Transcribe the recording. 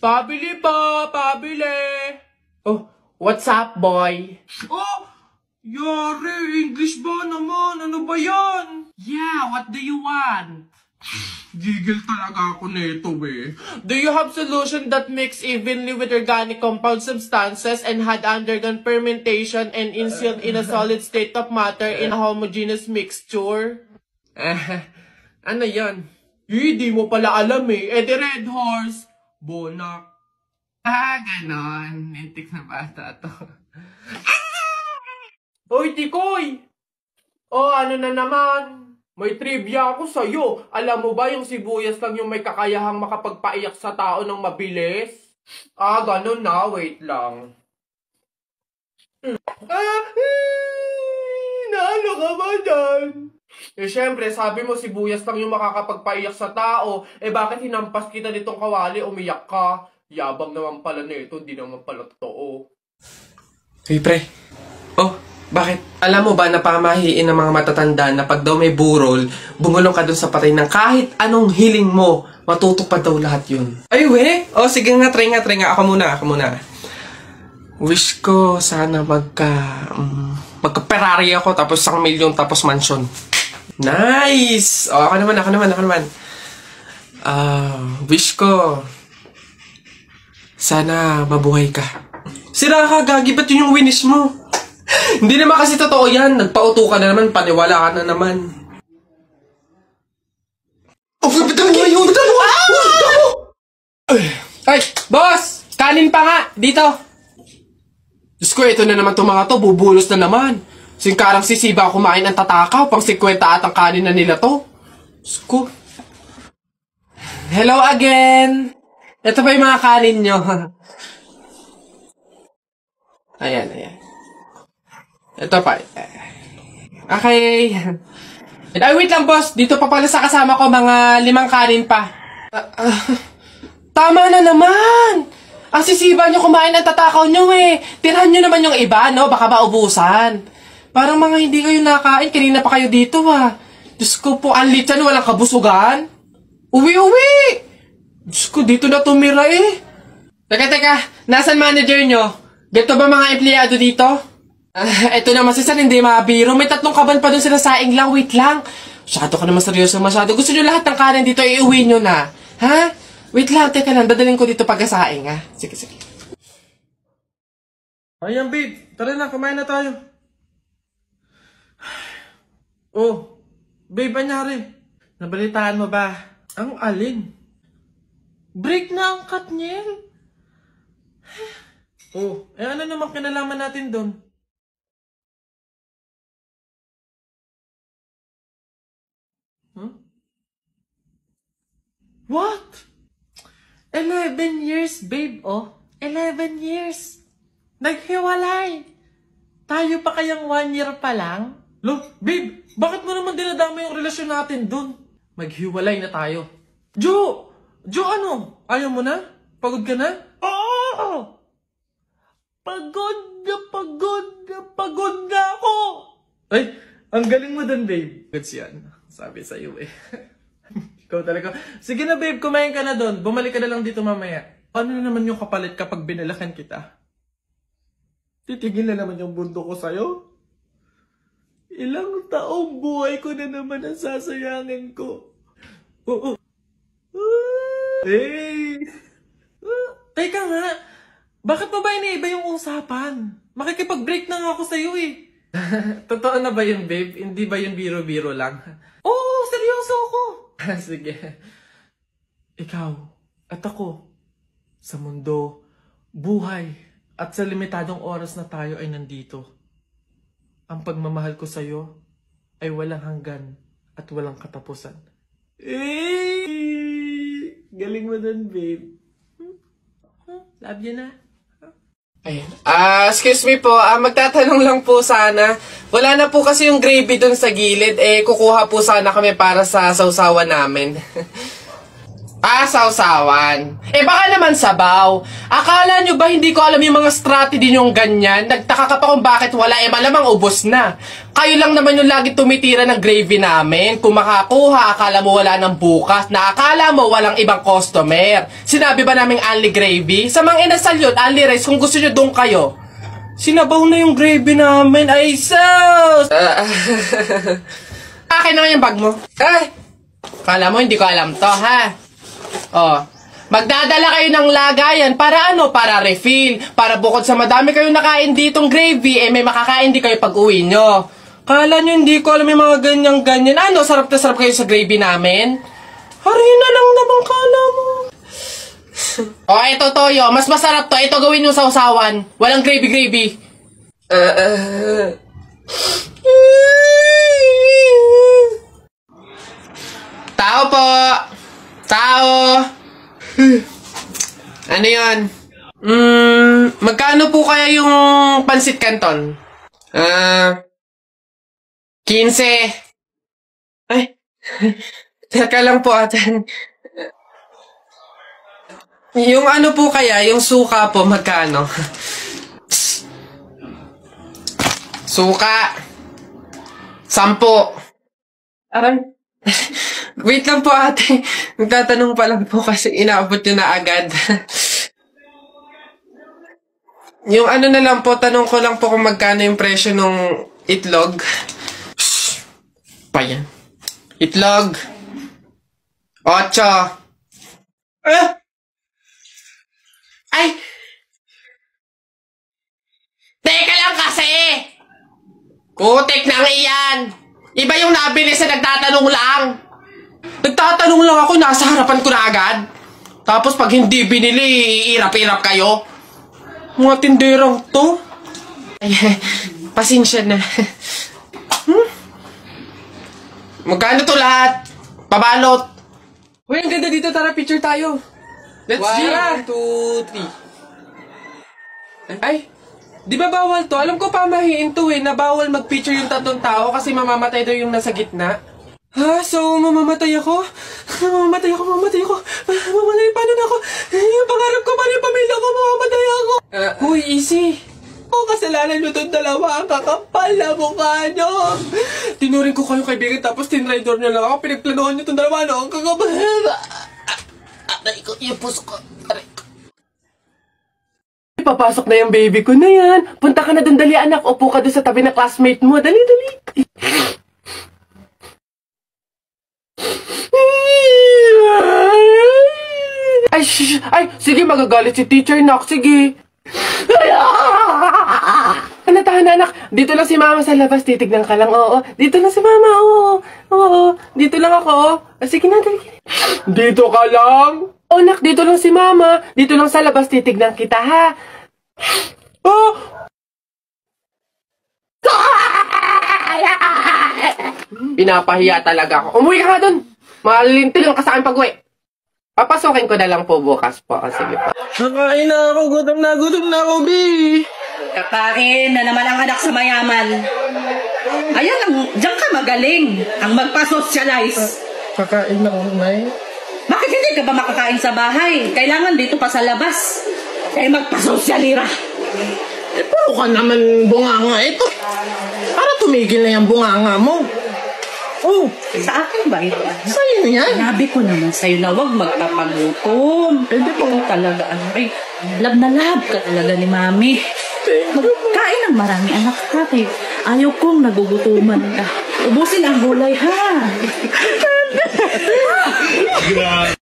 Pabili po, pabili. Oh, what's up, boy? Oh, yari, English ba naman? Ano ba yan? Yeah, what do you want? Gigil talaga ako nito, eh. Do you have solution that mix evenly with organic compound substances and had undergone fermentation and instilled in a solid state of matter in a homogeneous mixture? Ano yan? Di mo pala alam eh. The Red Horse. Bonak. Ganon. Nintik na bata to. Hoy, Tikoy! Oh, ano na naman? May trivia ako sa'yo. Alam mo ba yung sibuyas lang yung may kakayahang makapagpaiyak sa tao ng mabilis? Ganon na. Wait lang. Naano ka ba dyan? Syempre, sabi mo sibuyas lang yung makakapagpaiyak sa tao. Bakit hinampas kita nitong kawali, umiyak ka? Yabang naman pala nito, di naman pala totoo. Hey, pre. Oh, bakit? Alam mo ba na pamahiin ng mga matatanda na pag daw may burol, bumulong ka dun sa patay ng kahit anong hiling mo, matutupad daw lahat yun. Ay, we? Oh, sige nga, try nga. Ako muna. Wish ko sana magka-Ferrari ako, tapos 1 milyon, tapos mansion. Nice! Oh, ako naman. Wish ko sana mabuhay ka. Sira ka, gagi, ba't yun yung wish mo? Hindi naman kasi totoo yan. Nagpauto ka na naman, paniwala ka na naman. Oh, bitawan mo yun! Ay, boss! Kanin pa nga! Dito! Diyos ko, ito na naman itong mga to. Bubulos na naman. Singkarang sisiba kumain ang tatakaw. Pang 50 at ang kanin na nila to. Diyos ko. Hello again! Ito pa yung mga kanin nyo. Ayan. Ito pa. Okay. Ay, wait lang, boss. Dito pa pala sa kasama ko, mga 5 kanin pa. Tama na naman! Ang sisiba nyo kumain ang tatakaw nyo eh. Tirahan nyo naman yung iba, no? Baka maubusan. Parang mga hindi kayo nakain. Kanina pa kayo dito, ha. Diyos ko po, ang litsan, walang kabusugan. Uwi! Diyos ko, dito na tumira eh. Teka. Nasaan manager nyo? Ganito ba mga empleyado dito? Ito naman si San, hindi mabiro. May 3 kaban pa dun sila saing lang. Wait lang. Masyado ka naman seryoso masyado. Gusto nyo lahat ng kanin dito, iuwi nyo na. Ha? Wait lang, teka lang. Dadaling ko dito pagkasaing, ha? Sige. Ayan, babe. Tara na, kumain na tayo. Oh, babe, anyari? Nabalitaan mo ba? Ang alin? Break na ang Katniel. Oh, ano naman kinalaman natin doon? What? 11 years, babe, oh. 11 years. Naghiwalay. Tayo pa kayang 1 year pa lang? Look, babe, bakit mo naman dinadama yung relasyon natin dun? Maghiwalay na tayo. Jo, ano? Ayaw mo na? Pagod ka na? Oo! Pagod na ako! Ay, ang galing mo dun, babe. Goods yan. Sabi sa'yo eh. Ikaw talaga. Sige na, babe, kumain ka na dun. Bumalik ka na lang dito mamaya. Ano na naman yung kapalit kapag binalakan kita? Titigil na naman yung bundo ko sa'yo? Ilang taong buhay ko na naman ang sasayangin ko. Oo. Hey! Teka nga, bakit pa ba iniiba yung usapan? Makikipag-break na nga ako sa'yo eh. Totoo na ba yun, babe? Hindi ba yun biro-biro lang? Oo, seryoso ako. Sige. Ikaw at ako, sa mundo, buhay, at sa limitadong oras na tayo ay nandito. Ang pagmamahal ko sa'yo ay walang hanggan at walang katapusan. Galing mo dun, babe. Love you na. Ayun. Excuse me po, magtatanong lang po sana. Wala na po kasi yung gravy dun sa gilid. Kukuha po sana kami para sa sausawan namin. Sausawan. Baka naman sabaw. Akala nyo ba hindi ko alam yung mga strategy nyong ganyan? Nagtaka ka pa kung bakit wala, malamang ubos na. Kayo lang naman yung lagi tumitira ng gravy namin. Kung makakuha, akala mo wala ng bukas, na akala mo walang ibang customer. Sinabi ba naming only gravy? Sa mga inasal yun, only rice, kung gusto nyo doon kayo. Sinabaw na yung gravy namin. Ay, sus! Akin naman yung bag mo. Kala mo hindi ko alam to, ha? Magdadala kayo ng lagayan para ano? Para refill. Para bukod sa madami kayong nakain ditong gravy, may makakain din kayo pag uwi nyo. Kala nyo hindi ko alam yung mga ganyan-ganyan. Ano? Sarap na sarap kayo sa gravy namin? Harina lang naman kala mo. Ito toyo. Mas masarap to. Ito gawin yung sausawan. Walang gravy-gravy. Tao po. Tao. Ano yun? Magkano po kaya yung pansit canton? 15. Ay, teka lang po atan. Yung ano po kaya, yung suka po, magkano? Suka. 10. Aray. Wait lang po ate. Nagtatanong pa lang po kasi inaabot nyo na agad. Yung ano na lang po, tanong ko lang po kung magkano yung presyo nung itlog. Shhh! Pa yan. Itlog. 8. Ay! Teka lang kasi! Kutik nang iyan! Iba yung nabili sa nagtatanong lang. Nagtatanong lang ako, nasa harapan ko na agad. Tapos pag hindi binili, irap-irap kayo. Mga tinderang to. Ay, pasensya na. Magkano to lahat? Pabalot. Uy, ang ganda dito. Tara, picture tayo. Let's see. 1, 2, 3. Ay, di ba bawal to? Alam ko pamahiin to na bawal mag-picture yung tatlong tao kasi mamamatay daw yung nasa gitna. Ha? So, mamamatay ako? Mamamatay ako. Paano na ako? Yung pangarap ko, paano yung pamilya ko? Mamamatay ako. Uy, easy. Kasalanan nyo itong dalawa. Ang kakapal na mukha nyo. Tinuring ko kayong kaibigan tapos tinrider nyo lang ako. Pinagplanuhan nyo itong dalawa. Ang kakapal. Aray ko, yung puso ko. Aray ko. Papasok na yung baby ko na yan. Punta ka na dun, dali anak. Upo ka dun sa tabi na classmate mo. Dali. Ay, shh! Ay, sige, magagalit si teacher, nak. Sige. Tahan, anak. Dito lang si mama sa labas. Titignan ka lang, oo. Dito lang si mama, oo. Dito lang ako, sige na, dali. Dito ka lang? Oh, nak, dito lang si mama. Dito lang sa labas, titignan kita, ha? Oh! Pinapahiya talaga ako. Umuwi ka nga dun. Malintil lang ka sa akin pag-uwi. Papasokin ko na lang po bukas po. Sige po. Nakain na ako. Gutom na ako, B. Kakain na naman ang anak sa mayaman. Ayan, diyan ka magaling. Ang magpa-socialize. Kakain na ako, Nay. Bakit hindi ka ba makakain sa bahay? Kailangan dito pa sa labas. Kaya magpa-socialira. Puro ka naman bunganga ito. Para tumigil na yung bunganga mo. Oh, Sa akin ba ito? sa'yo yan. Sinabi ko naman sa'yo na huwag magpapagutom. Pwede po. Ikaw talaga, ay, love na love ka talaga ni Mami. Magkain ng marami anak ka. Ayaw kong nagugutuman ka. Ubusin ang gulay, ha?